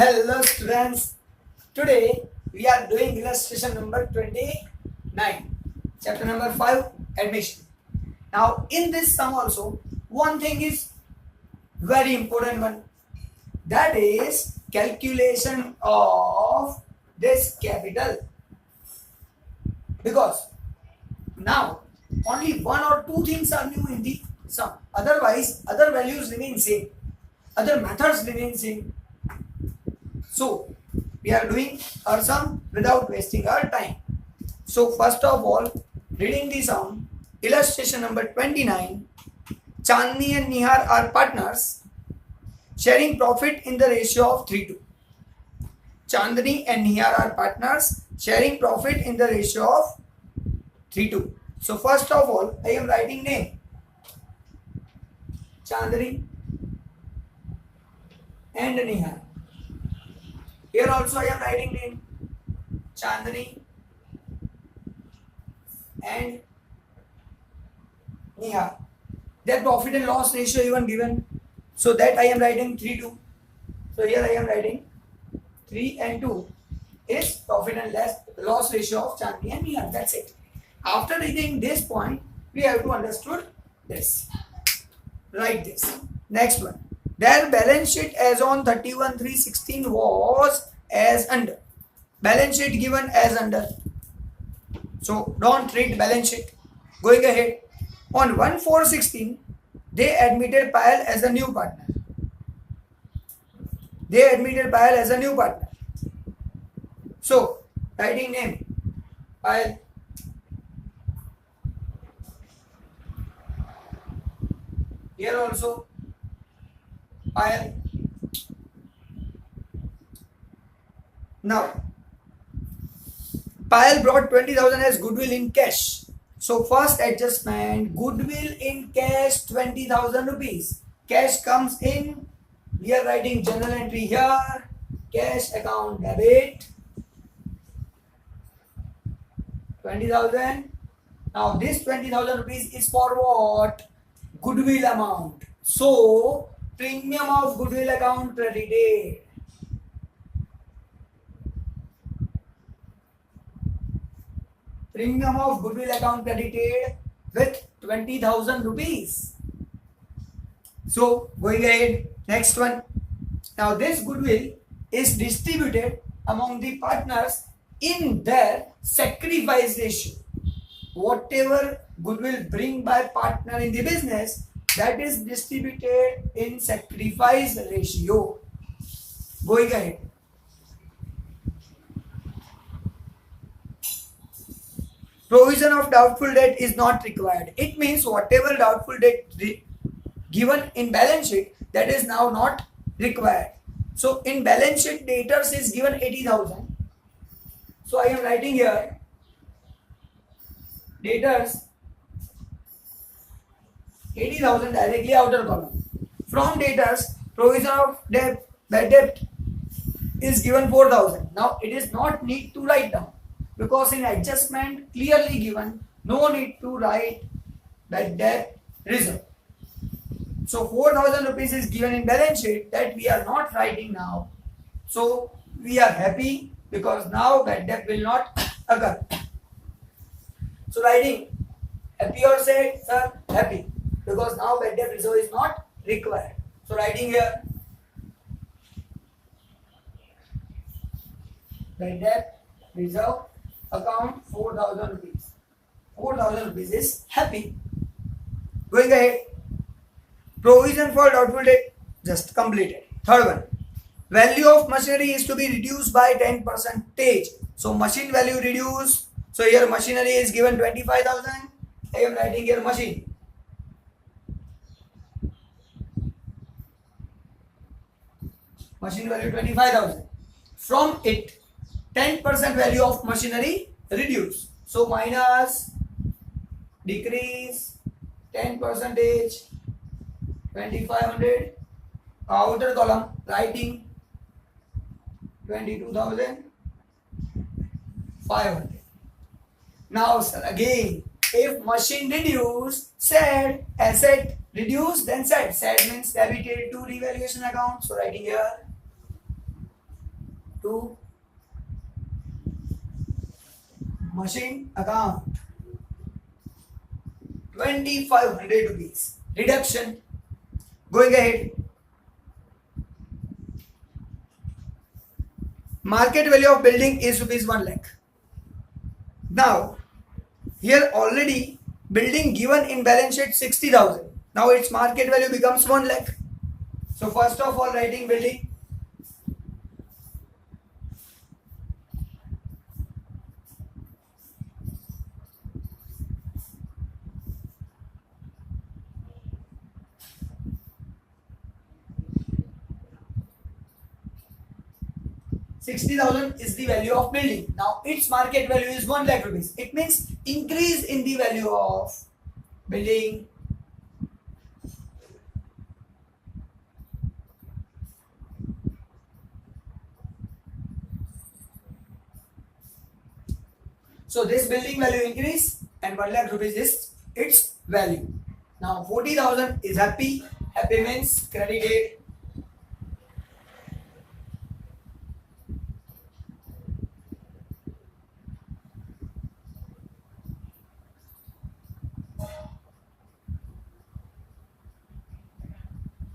Hello students, today we are doing illustration number 29, chapter number 5, admission. Now in this sum also, one thing is very important one, that is calculation of this capital, because now only one or two things are new in the sum, otherwise other values remain same, other methods remain same. So we are doing our sum without wasting our time. So first of all, reading the sum, illustration number 29, Chandni and Nihar are partners sharing profit in the ratio of 3:2. Chandni and Nihar are partners sharing profit in the ratio of 3:2. So first of all, I am writing name, Chandni and Nihar. Here also I am writing name, Chandni and Nihar. Their profit and loss ratio even given, so that I am writing 3:2. So here I am writing 3 and 2 is profit and loss ratio of Chandni and Nihar. That's it. After reading this point, we have to understood this. Write this. Next one. Their balance sheet as on 31/3/16 was as under. Balance sheet given as under. So don't read balance sheet. Going ahead. On 1/4/16, they admitted Payal as a new partner. They admitted Payal as a new partner. So writing name, Payal. Here also Payal. Now, Payal brought 20,000 as goodwill in cash. So first adjustment, goodwill in cash 20,000 rupees. Cash comes in. We are writing journal entry here. Cash account debit 20,000. Now this 20,000 rupees is for what? Goodwill amount. So premium of goodwill account credited. Premium of goodwill account credited with 20,000 rupees. So going ahead, next one. Now this goodwill is distributed among the partners in their sacrifice ratio. Whatever goodwill bring by partner in the business, that is distributed in sacrifice ratio. Going ahead. Provision of doubtful debt is not required. It means whatever doubtful debt given in balance sheet, that is now not required. So in balance sheet, debtors is given 80,000. So I am writing here debtors 80,000 directly outer column. From debtors, provision of debt, bad debt is given 4,000. Now it is not need to write down, because in adjustment clearly given, no need to write bad debt reserve. So 4,000 rupees is given in balance sheet, that we are not writing now. So we are happy because now bad debt will not occur. So writing happy or sad, sir? Happy, because now bad debt reserve is not required. So writing here bad debt reserve account 4,000 rupees. 4,000 rupees is happy. Going ahead. Provision for doubtful debt just completed. Third one. Value of machinery is to be reduced by 10%. So machine value reduced. So here machinery is given 25,000. I am writing here machine. Machine value 25,000. From it, 10% value of machinery reduced. So minus, decrease, 10%, 2,500. Outer column, writing 22,500. Now sir, again, if machine reduce, said asset reduce, then said. Said means debited to revaluation account. So writing here to machine account 2500 rupees. Reduction. Going ahead. Market value of building is rupees 1 lakh. Now, here already building given in balance sheet 60,000. Now its market value becomes 1 lakh. So first of all, writing building. $60,000 is the value of building. Now its market value is 1 lakh rupees. It means increase in the value of building. So this building value increase and 1 lakh rupees is its value. Now 40,000 is happy. Happy means credited.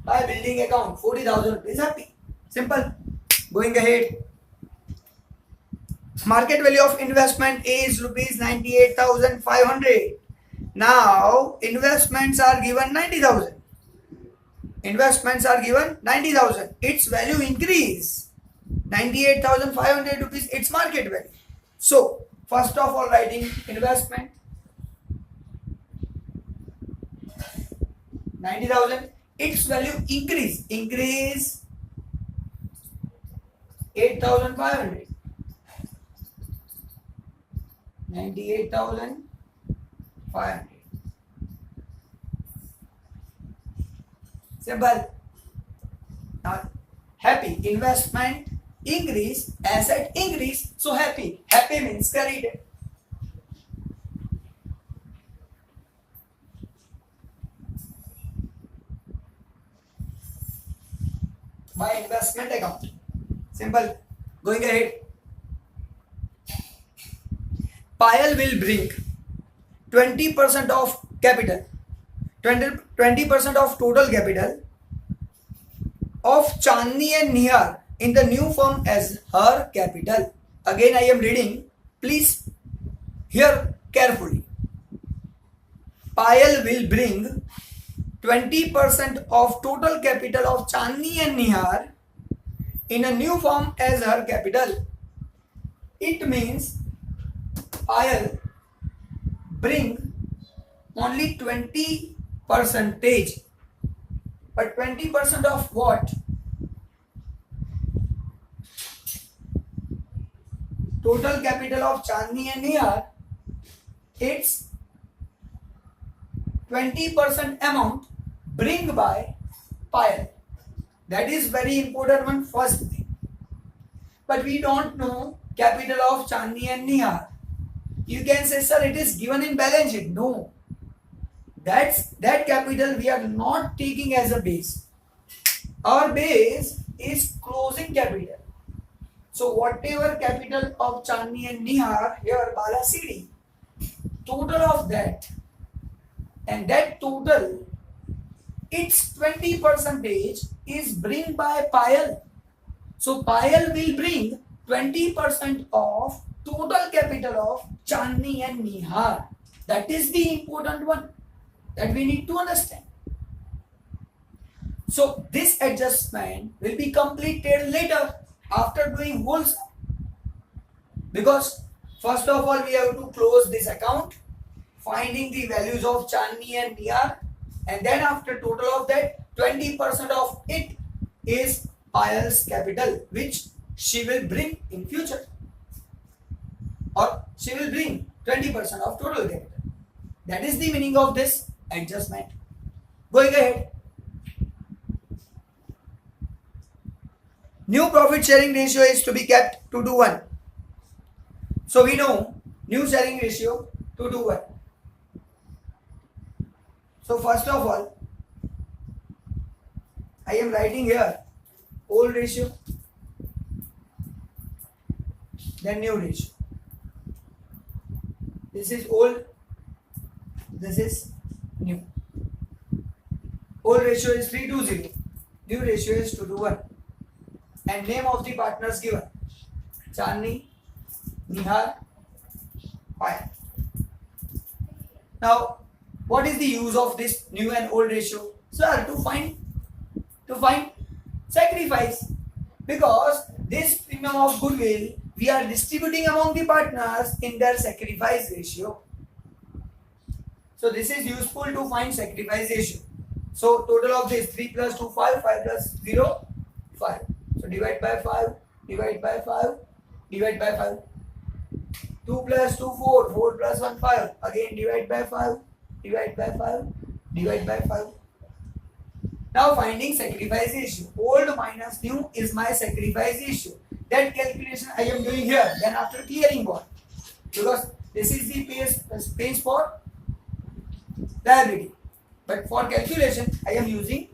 By building account 40,000 rupees happy. Simple. Going ahead. Market value of investment is rupees 98,500. Now investments are given 90,000. Investments are given 90,000. Its value increase 98,500 rupees. Its market value. So first of all, writing investment 90,000. Its value increase 8,500. 98,500. Simple. Now happy, investment increase, asset increase, so happy. Happy means credited. My investment account. Simple. Going ahead. Payal will bring 20% of capital, 20% of total capital of Chandni and Nihar in the new firm as her capital. Again I am reading. Please hear carefully. Payal will bring 20% of total capital of Chandni and Nihar in a new firm as her capital. It means Payal bring only 20 percentage, but 20% of what? Total capital of Chandni and Nihar. It's 20% amount bring by Payal. That is very important one, first thing. But we don't know capital of Chandni and Nihar. You can say, sir, it is given in balance sheet. No. That capital we are not taking as a base. Our base is closing capital. So whatever capital of Chandni and Nihar, here Bala CD, total of that, and that total, its 20% is bring by Payal. So Payal will bring 20% of total capital of Chandni and Nihar. That is the important one that we need to understand. So this adjustment will be completed later after doing whole sum. Because first of all we have to close this account, finding the values of Chandni and Nihar, and then after total of that 20% of it is Payal's capital, which she will bring in future, or she will bring 20% of total capital. That is the meaning of this adjustment. Going ahead. New profit sharing ratio is to be kept 2:1. So we know new sharing ratio 2:1. So first of all, I am writing here old ratio then new ratio. This is old, this is new. Old ratio is 3:0, new ratio is 2:1. And name of the partners given: Chandni, Nihar, Payal. Now, what is the use of this new and old ratio? Sir, to find sacrifice, because this premium of goodwill we are distributing among the partners in their sacrifice ratio. So this is useful to find sacrifice ratio. So total of this 3 plus 2 5, 5 plus 0 5. So divide by 5, divide by 5, divide by 5. 2 plus 2 4, 4 plus 1 5. Again divide by 5, divide by 5, divide by 5. Now finding sacrifice ratio. Old minus new is my sacrifice ratio. That calculation I am doing here. Then after clearing what? Because this is the space for liability. But for calculation I am using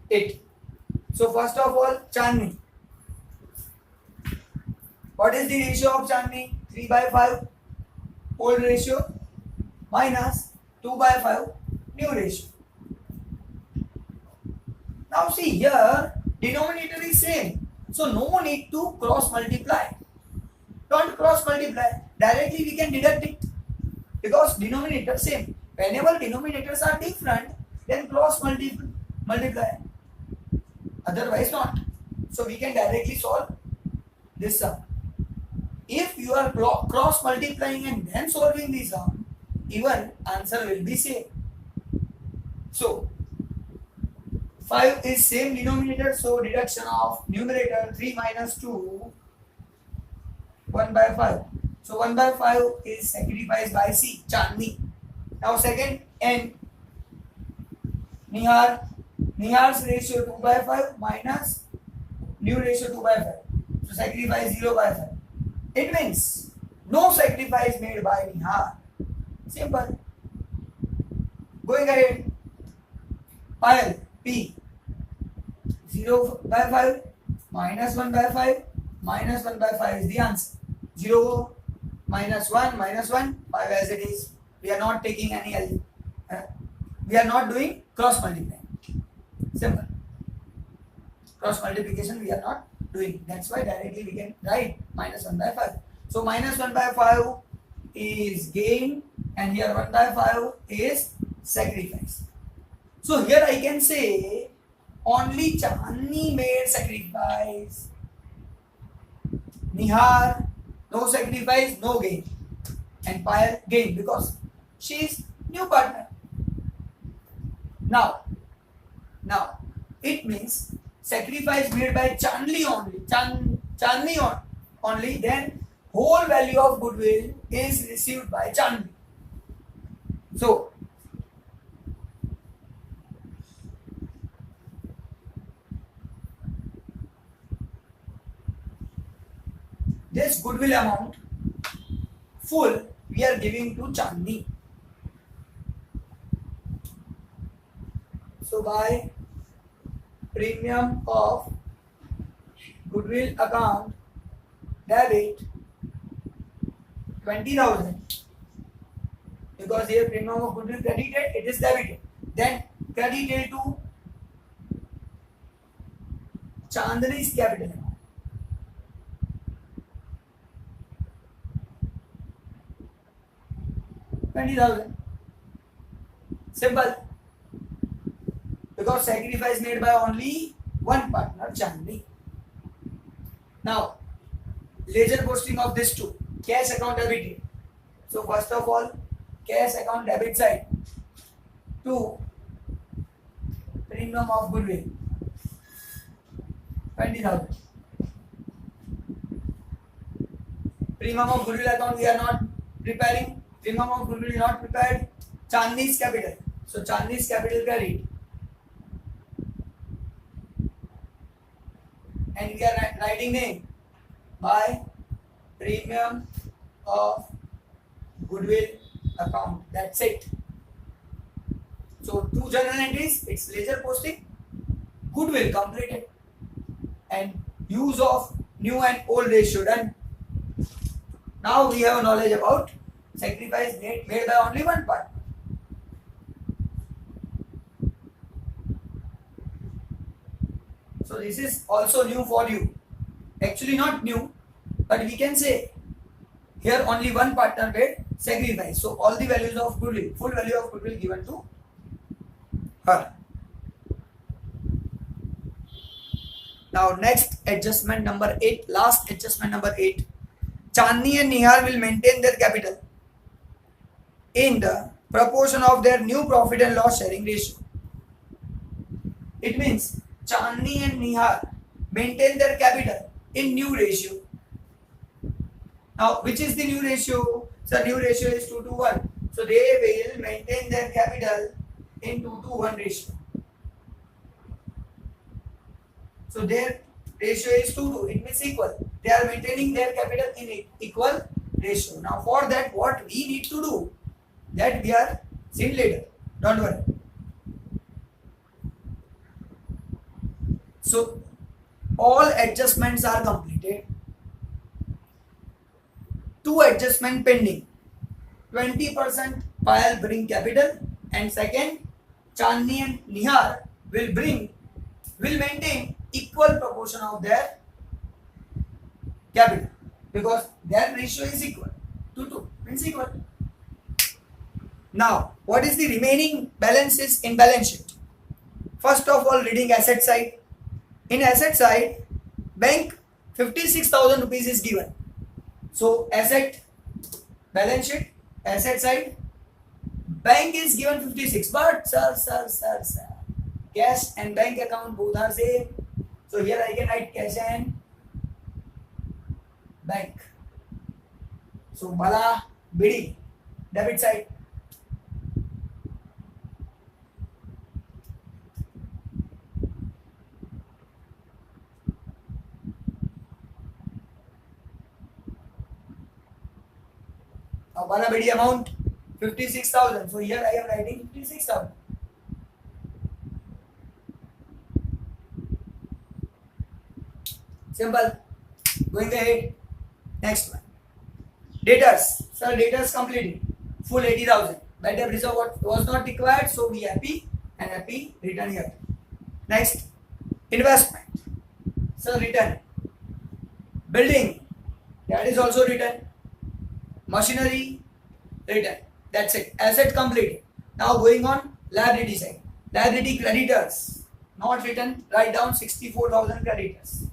it. So first of all, Chandni. What is the ratio of Chandni? 3/5 old ratio minus 2/5 new ratio. Now see here, denominator is same. So no need to cross multiply. Don't cross multiply. Directly we can deduct it. Because denominator same. Whenever denominators are different, then cross multiply. Otherwise not. So we can directly solve this sum. If you are cross multiplying and then solving this sum, even answer will be same. So 5 is same denominator, so deduction of numerator 3 minus 2, 1/5. So 1/5 is sacrificed by C, Chandni. Now second N, Nihar. Nihar's ratio 2/5 minus new ratio 2/5. So sacrifice 0/5. It means no sacrifice made by Nihar. Simple. Going ahead. Payal, P. 0/5 minus 1/5 minus 1/5 is the answer. 0 minus 1 minus 1, 5 as it is. We are not taking any we are not doing cross multiplying. Simple. Cross multiplication we are not doing. That's why directly we can write minus 1/5. So minus 1/5 is gain and here 1/5 is sacrifice. So here I can say only Chandni made sacrifice. Nihar, no sacrifice, no gain. And Payal gain because she is new partner. Now it means sacrifice made by Chandni only, then whole value of goodwill is received by Chandni. So this goodwill amount full we are giving to Chandni. So by premium of goodwill account debit 20,000, because here premium of goodwill credited, it is debited. Then credited to Chandni's capital amount. $20,000. Simple. Because sacrifice made by only one partner, Chandni. Now, ledger posting of this two. Cash account debited. So first of all, cash account debit side to premium of goodwill 20,000. Premium of goodwill account we are not preparing. Premium of goodwill not prepared. Chandni's capital. So Chandni's capital credit. And we are writing name by premium of goodwill account. That's it. So two journal entries, it's ledger posting, goodwill completed, and use of new and old ratio done. Now we have knowledge about sacrifice made by only one partner. So this is also new for you. Actually not new, but we can say here only one partner made sacrifice. So all the values of goodwill, full value of goodwill given to her. Now next adjustment number 8, last adjustment number 8. Chandni and Nihar will maintain their capital in the proportion of their new profit and loss sharing ratio. It means Chandni and Nihar maintain their capital in new ratio. Now which is the new ratio? So new ratio is 2 to 1. So they will maintain their capital in 2 to 1 ratio. So their ratio is 2 to, it means equal. They are maintaining their capital in equal ratio. Now for that what we need to do, that we are seeing later. Don't worry. So all adjustments are completed. 2 adjustment pending. 20% Payal bring capital, and second Chandni and Nihar will maintain equal proportion of their capital because their ratio is equal. 2 to means equal. Now what is the remaining balances in balance sheet? First of all, reading asset side. In asset side, bank 56,000 rupees is given. So asset, balance sheet, asset side, bank is given 56. But sir, cash and bank account both are same. So here I can write cash and bank. So Bala, BD, debit side. Now Bala BD amount 56,000. So here I am writing 56,000. Simple. Going ahead. Next one. Debtors. Sir, debtors completed. Full 80,000. Bad debt reserve was not required. So we happy and happy return here. Next. Investment. Sir, return. Building. That is also return. Machinery. Return. That's it. Asset completed. Now going on liability side. Liability creditors. Not written. Write down 64,000 creditors.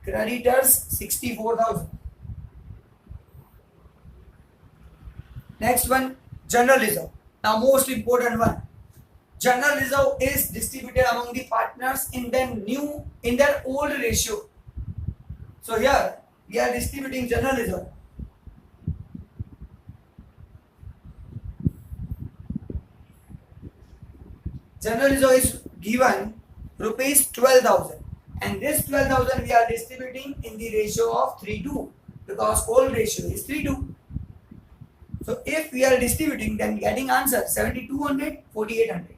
Creditors 64,000. Next one, general reserve. Now most important one. General reserve is distributed among the partners in their old ratio. So here we are distributing general reserve. General reserve is given rupees 12,000. And this 12,000 we are distributing in the ratio of 3:2 because old ratio is 3:2. So if we are distributing, then getting answer 7,200, 4,800.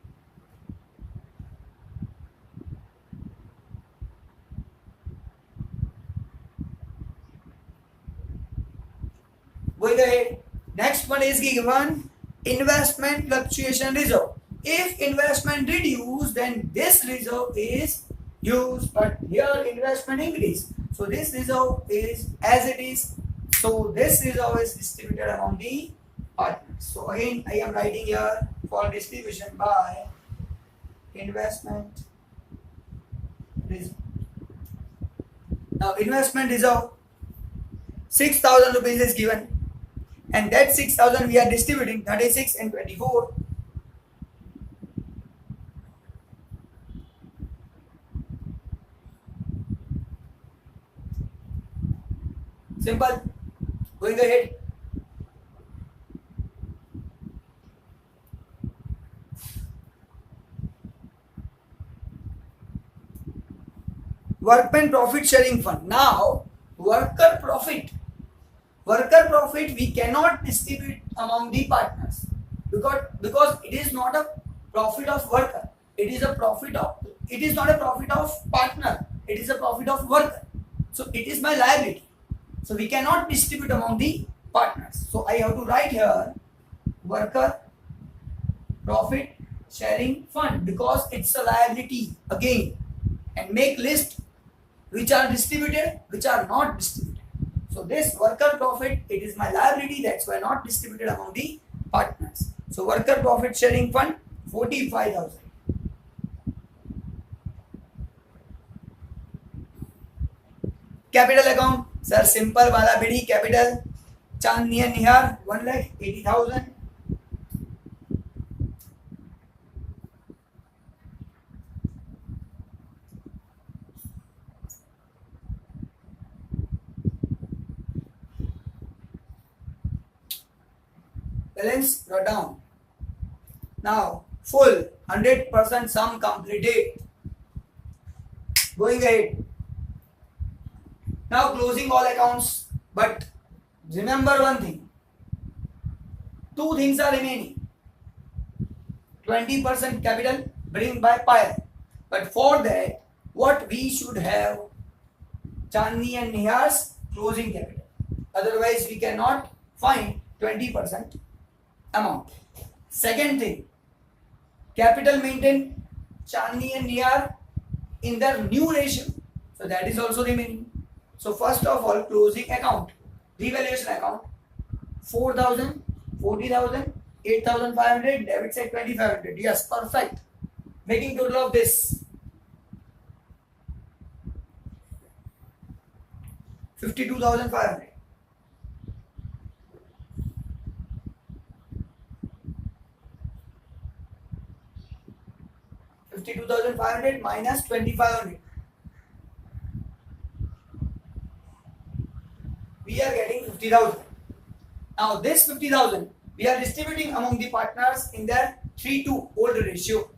Going ahead, next one is given investment fluctuation reserve. If investment reduce, then this reserve is used, but here investment increase. So this reserve is as it is. So this reserve is distributed among the partners. So again, I am writing here for distribution by investment reserve. Now investment reserve 6,000 rupees is given, and that 6,000 we are distributing 36 and 24. Simple. Going ahead. Workman profit sharing fund. Now, worker profit we cannot distribute among the partners because it is not a profit of worker. it is a profit of, it is not a profit of partner, it is a profit of worker. So it is my liability. So we cannot distribute among the partners. So I have to write here worker profit sharing fund because it's a liability again, and make list which are distributed, which are not distributed. So this worker profit, it is my liability, that's why not distributed among the partners. So worker profit sharing fund 45,000. Capital account, sir, simple wala bidi capital. Chandni and Nihar 1,80,000. Balance wrote down. Now full 100% sum completed. Going ahead. Now closing all accounts, but remember one thing. Two things are remaining. 20% capital bring by Payal. But for that, what we should have Chandni and Nihar's closing capital. Otherwise, we cannot find 20% amount. Second thing, capital maintain Chandni and Nihar in their new ratio. So that is also remaining. So first of all, closing account, revaluation account, 4,000, 40,000, 8,500, debit side 2,500. Yes, perfect. Making total of this 52,500. 52,500 minus 2,500. We are getting 50,000. Now this 50,000 we are distributing among the partners in their 3:2 old ratio.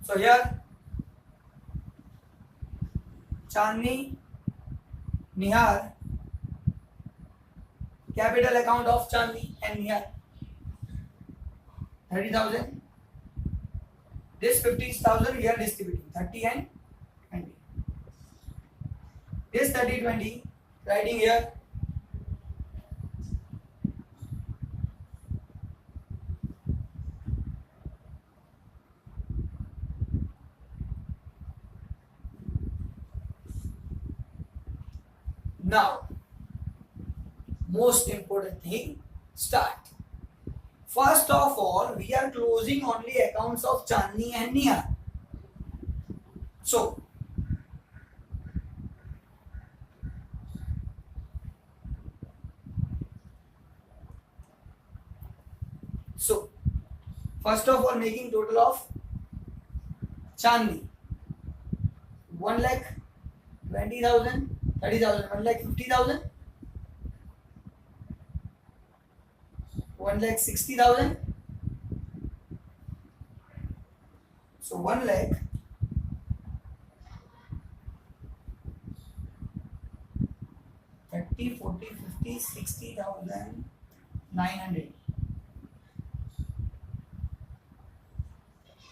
So here Chandni, Nihar, capital account of Chandni and Nihar 30,000. This 50,000 we are distributing 30 and 20. This 30, 20 writing here. Now, most important thing, start. First of all, we are closing only accounts of Chandni and Nihar. So, first of all, making total of Chandni 1,20,000, 30,000, 1,50,000, 1,60,000. So 1 lakh 30, 40, 50, 60,900.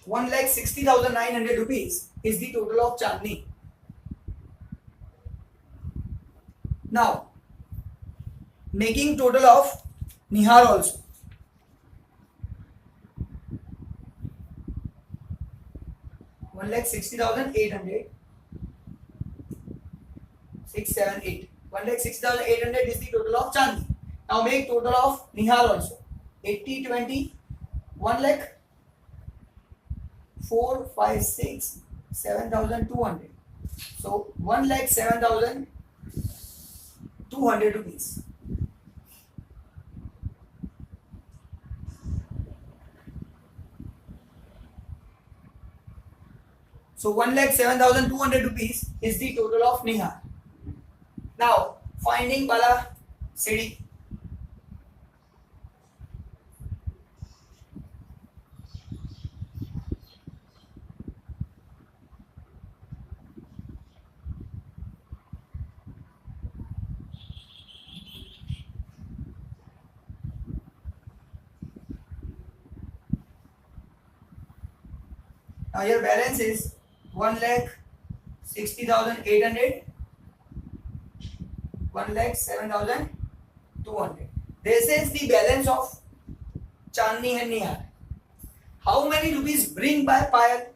1,60,900 rupees is the total of Chandni. Now, making total of Nihar also. One lakh 60,800. 6, 7, 8. 1,60,800 is the total of Chandni. Now make total of Nihar also. 80, 20. 1 lakh 4, 5, 6, 7,200. So 1,07,200 rupees. So 1,07,200 rupees is the total of Nihar. Now finding Bala City. Now your balance is 1,60,800, 1,07,200. This is the balance of Chandni and Nihar. How many rupees bring by Payal?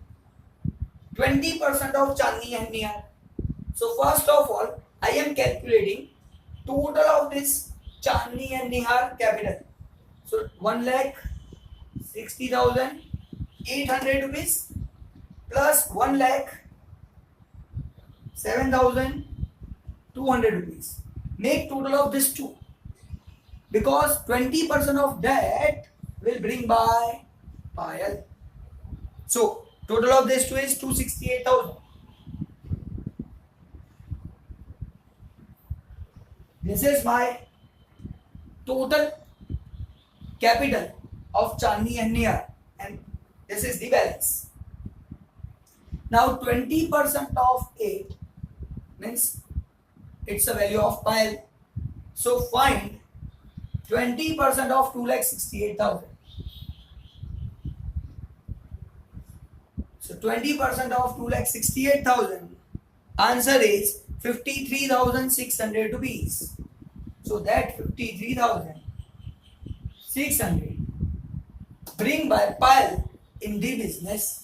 20% of Chandni and Nihar. So first of all, I am calculating total of this Chandni and Nihar capital. So 1,60,800 rupees plus 1,07,200 rupees. Make total of this two, because 20% of that will bring by Payal. So total of this two is 268,000. This is my total capital of Chandni and Nihar, and this is the balance. Now 20% of it means it's a value of Payal. So find 20% of 2,68,000. So 20% of 2,68,000, answer is 53,600 rupees. So that 53,600 bring by Payal in the business.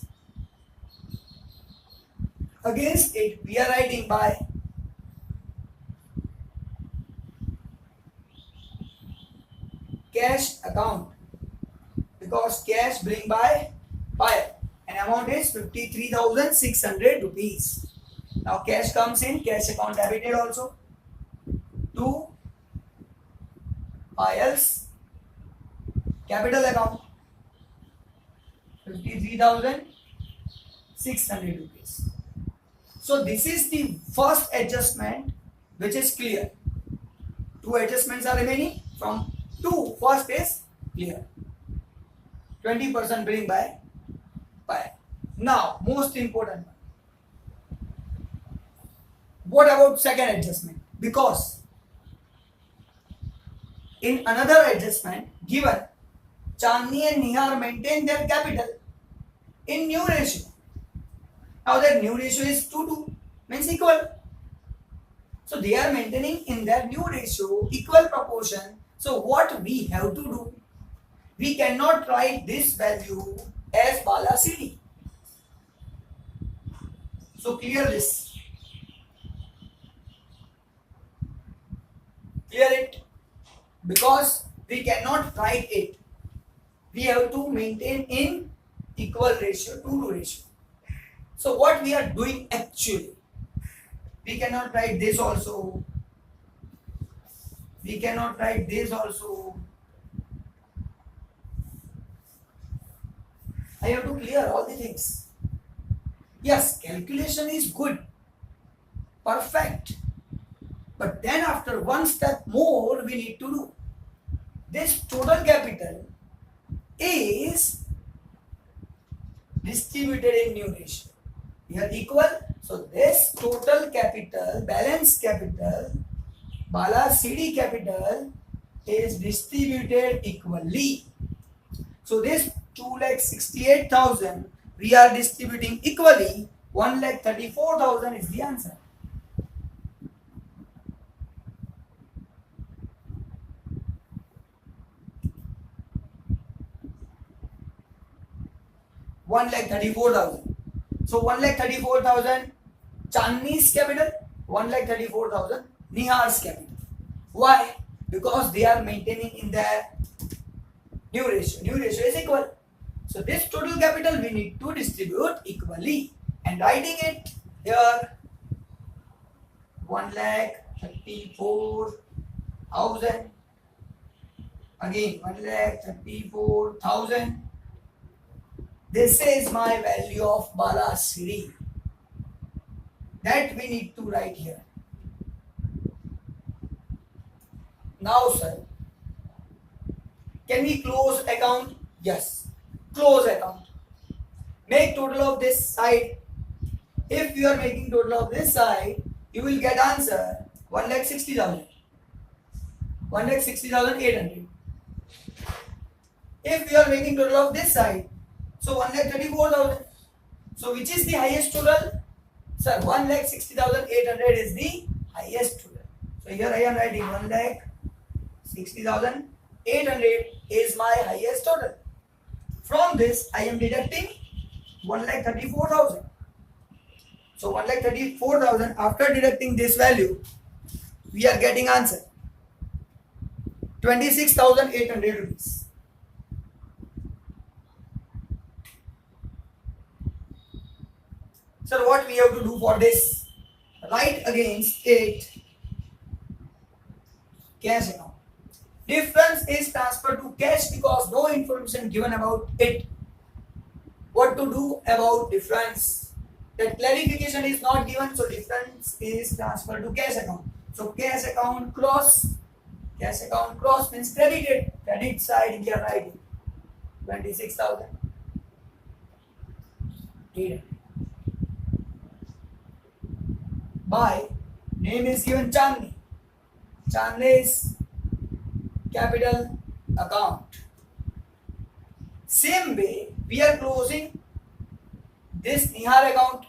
Against it, we are writing by cash account, because cash bring by Payal, and amount is 53,600 rupees. Now cash comes in, cash account debited also to Payal's capital account, 53,600 rupees. So this is the first adjustment which is clear. Two adjustments are remaining. From two, first is clear. 20% bring by Payal. Now most important one. What about second adjustment? Because in another adjustment given, Chandni and Nihar maintain their capital in new ratio. Now that new ratio is 2:2, means equal. So they are maintaining in their new ratio equal proportion. So what we have to do? We cannot write this value as Bala CD. So clear this. Clear it, because we cannot write it. We have to maintain in equal ratio, 2:2 ratio. So what we are doing actually, we cannot write this also. We cannot write this also. I have to clear all the things. Yes, calculation is good, perfect. But then after one step more we need to do. This total capital is distributed in new ratio. We are equal. So this total capital, balance capital, Bala CD capital is distributed equally. So this 2,68,000 we are distributing equally. 1,34,000 is the answer. One lakh 34,000. So 1,34,000 Chandni's capital, 1,34,000 Nihar's capital. Why? Because they are maintaining in their new ratio. New ratio is equal. So this total capital we need to distribute equally, and writing it here 1,34,000. Again 1,34,000. This is my value of Bala CD. That we need to write here. Now sir, can we close account? Yes. Close account. Make total of this side. If you are making total of this side, you will get answer 1,60,000. 1,60,800. If you are making total of this side, so 1,34,000. So which is the highest total? Sir, 1,60,800 is the highest total. So here I am writing 1,60,800 is my highest total. From this I am deducting 1,34,000. So 1,34,000, after deducting this value, we are getting answer 26,800 rupees. Sir, what we have to do for this? Write against it cash account. Difference is transferred to cash because no information given about it. What to do about difference? That clarification is not given, so difference is transferred to cash account. So cash account cross means credited. Credit side we are writing 26,000. By name is given Chandni. Chandni's capital account. Same way we are closing this Nihar account.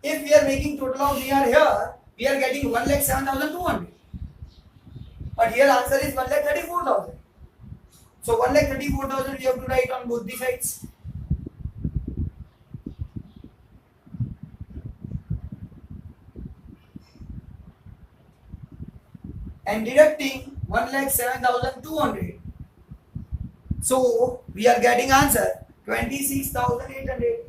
If we are making total of Nihar here, we are getting 1,07,200. But here answer is 1,34,000. So 1,34,000 we have to write on both the sides. And deducting 1,07,200. So we are getting answer 26,800.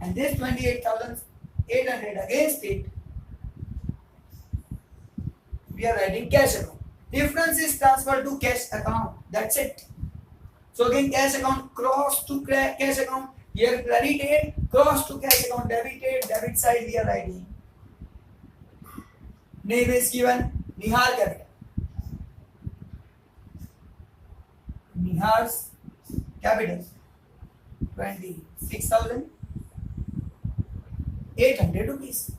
And this 28,800 against it, we are writing cash account. Difference is transferred to cash account. That's it. So again cash account cross to cash account. Here credited cross to cash account debited. Debit side we are writing. Name is given Nihar capital. Nihar's capital 26,800 rupees.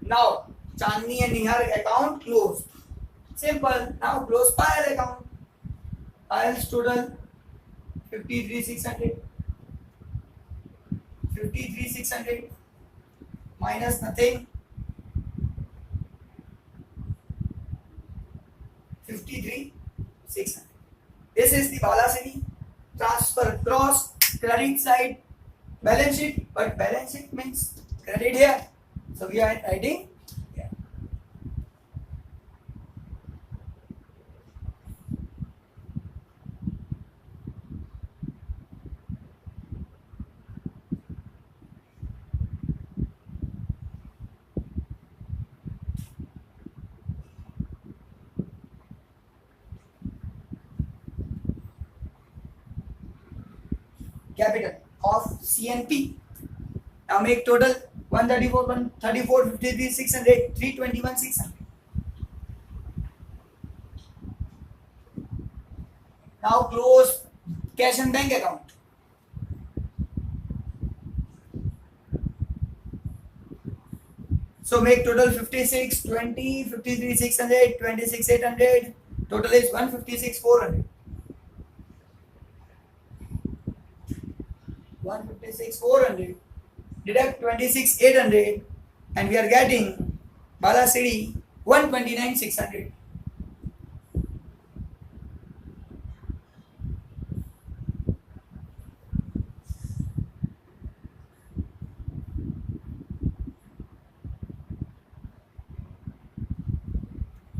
Now Chandni and Nihar account closed. Simple. Now close Payal account. Payal's total 53,600. 53,600 minus nothing. 53,600. This is the Balasini transfer cross credit side balance sheet, but balance sheet means credit here. So we are writing here. Capital of CNP. Now make total 134, 134, 53, 600, 321, 600. Now close cash and bank account. So make total 56, 20, 53, 600, 26, 800. Total is 156, 400. 156, 400. Deduct 26, 800. And we are getting Balasiri 129, 600.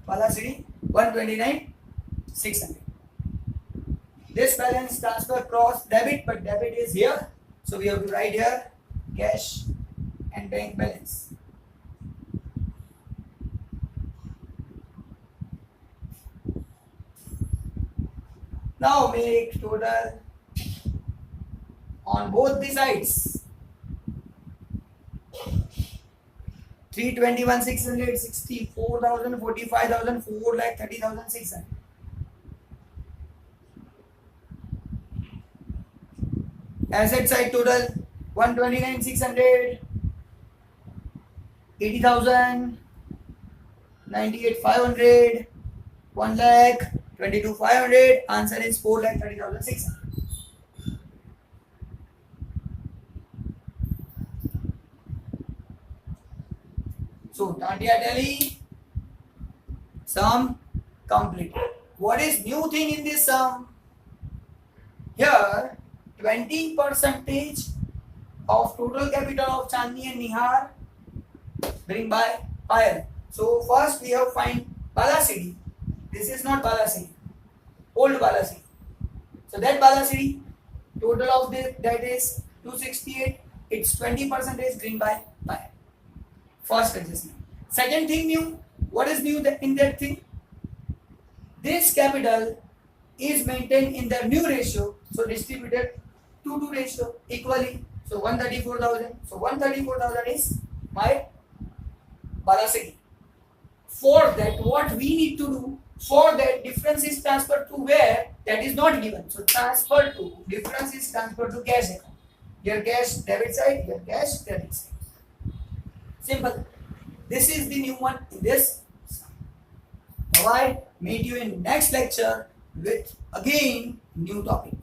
Balasiri 129, 600. This balance transfer cross debit, but debit is here. So we have to write here cash and bank balance. Now make total on both the sides. 321, 600, 64,000, 45,000, 4,30,600. Asset side total 129, 600, 80,000, 98, 500, 1 lakh, 22,500. Answer is 4,30,600. So Tandya Delhi sum complete. What is new thing in this sum? Here 20% of total capital of Chandni and Nihar bring by Payal. So first we have find Balasiri. This is not Balasiri, old Balasiri. So that Balasiri total of that is 268. It's 20% bring by Payal. First adjustment. Second thing new. What is new in that thing? This capital is maintained in the new ratio, so distributed 2 ratio equally. So 134,000. So 134,000 is my Balasiri. For that, what we need to do? For that, difference is transferred to where? That is not given. So transfer to difference is transferred to cash account. Your cash debit side, your cash credit side. Simple. This is the new one in this. Alright, meet you in next lecture with again new topic.